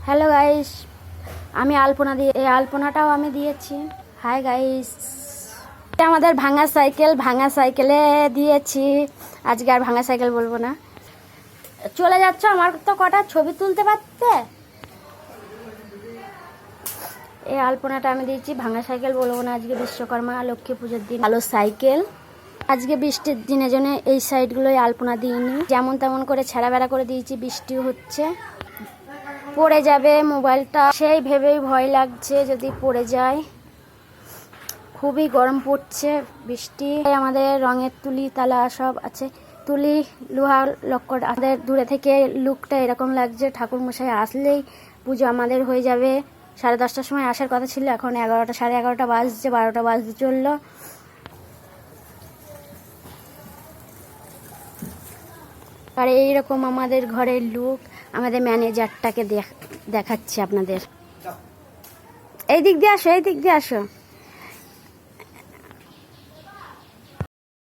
Hello guys, আমি আলপনা দিয়ে এই আলপনাটাও আমি দিয়েছি। হাই গাইস, এটা আমাদের ভাঙা সাইকেলে দিয়েছি। আজকে আর ভাঙা সাইকেল বলবো না। চলে যাচ্ছ, আমার তো কটা ছবি তুলতে পারতে। এই আলপনাটা আমি দিয়েছি, ভাঙা সাইকেল বলবো না। আজকে বিশ্বকর্মা লক্ষ্মী পুজোর দিন ভালো সাইকেল। আজকে বৃষ্টির দিনের জন্য এই সাইডগুলোই আলপনা দিইনি, যেমন তেমন করে ছেঁড়া বেড়া করে দিয়েছি। বৃষ্টি হচ্ছে, পড়ে যাবে মোবাইলটা, সেই ভেবেই ভয় লাগছে যদি পড়ে যায়। খুবই গরম পড়ছে, বৃষ্টি। আমাদের রঙের তুলি তালা সব আছে, তুলি লোহা লক্কর। আমাদের দূরে থেকে লুকটা এরকম লাগছে, ঠাকুর মশাই আসলেই পুজো আমাদের হয়ে যাবে। 10:30টার সময় আসার কথা ছিল, এখন 11টা 11:30 বাজছে, 12টা বাজতে চললো। আর এইরকম আমাদের ঘরের লুক। আমাদের ম্যানেজারটাকে দেখাচ্ছি আপনাদের। এই দিক দিয়ে আসো, এই দিক দিয়ে আসো।